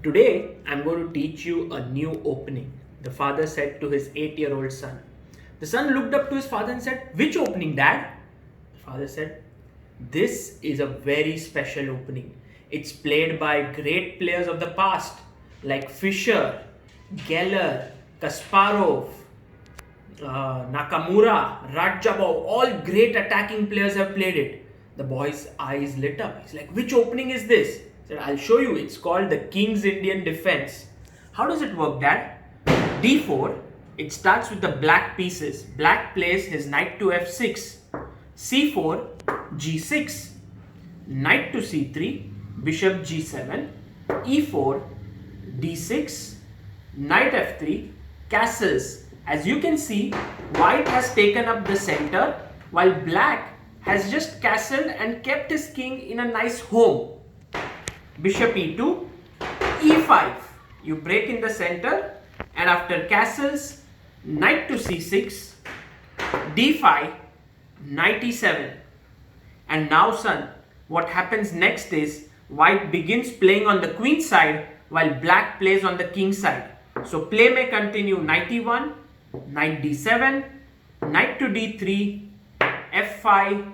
Today, I'm going to teach you a new opening. The father said to his 8-year-old son. The son looked up to his father and said, "Which opening, Dad?" The father said, "This is a very special opening. It's played by great players of the past like Fischer, Geller, Kasparov, Nakamura, Radjabov. All great attacking players have played it." The boy's eyes lit up. He's like, "Which opening is this?" He said, "I'll show you. It's called the King's Indian defense." "How does it work, Dad?" D4, it starts with the black pieces. Black plays his knight to f6. C4, g6. Knight to c3, bishop g7. E4, d6. Knight f3, castles. As you can see, white has taken up the center while black has just castled and kept his king in a nice home. Bishop e2, e5. You break in the center, and after castles, knight to c6, d5, knight e7. And now, son, what happens next is white begins playing on the queen side while black plays on the king side. So play may continue. Knight e1, knight d7, knight to d3, f5,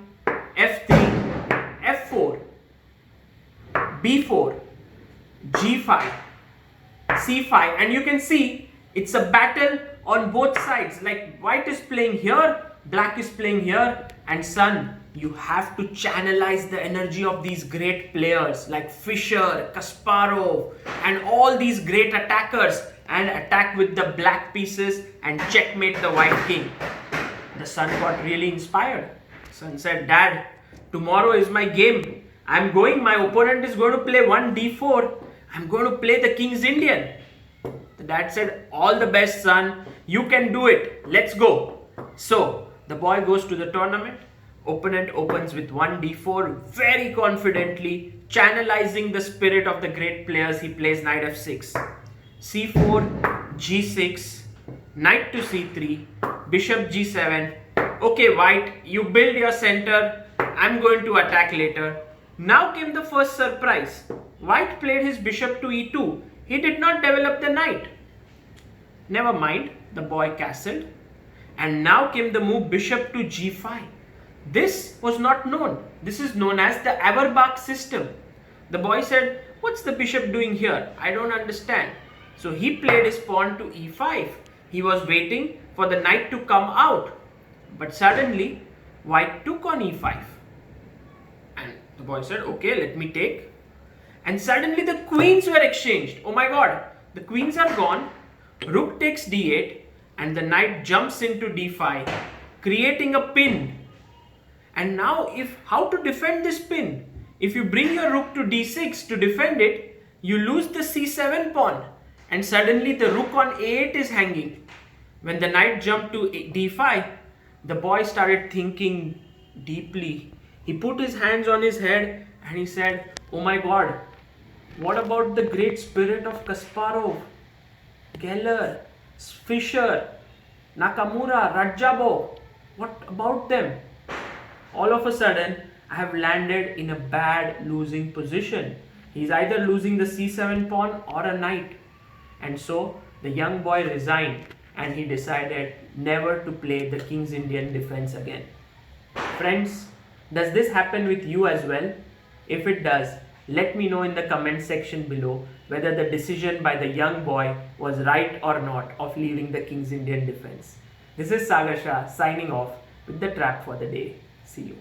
f3, f4, b4, g5, c5. And you can see it's a battle on both sides. Like white is playing here, black is playing here. And son, you have to channelize the energy of these great players like Fischer, Kasparov, and all these great attackers, and attack with the black pieces and checkmate the white king. The son got really inspired. Son said, "Dad, tomorrow is my game. I'm going, my opponent is going to play 1d4. I'm going to play the King's Indian." The dad said, "All the best, son. You can do it. Let's go." So the boy goes to the tournament. Opponent opens with 1d4 very confidently, channelizing the spirit of the great players. He plays knight f6, c4, g6, knight to c3, bishop g7. "Okay, white, you build your center. I'm going to attack later." Now came the first surprise. White played his bishop to e2. He did not develop the knight. Never mind, the boy castled. And now came the move bishop to g5. This was not known. This is known as the Auerbach system. The boy said, "What's the bishop doing here? I don't understand." So he played his pawn to e5. He was waiting for the knight to come out. But suddenly, white took on e5. And the boy said, "Okay, let me take." And suddenly the queens were exchanged. Oh my god, the queens are gone. Rook takes d8 and the knight jumps into d5, creating a pin. And now how to defend this pin? If you bring your rook to d6 to defend it, you lose the c7 pawn. And suddenly the rook on a8 is hanging. When the knight jumped to d5, the boy started thinking deeply. He put his hands on his head and he said, "Oh my god, what about the great spirit of Kasparov, Geller, Fischer, Nakamura, Radjabov? What about them?" All of a sudden, I have landed in a bad losing position. He's either losing the c7 pawn or a knight. And so the young boy resigned and he decided never to play the King's Indian defense again. Friends, does this happen with you as well? If it does, let me know in the comment section below whether the decision by the young boy was right or not of leaving the King's Indian defense. This is Sagar Shah signing off with the trap for the day. See you.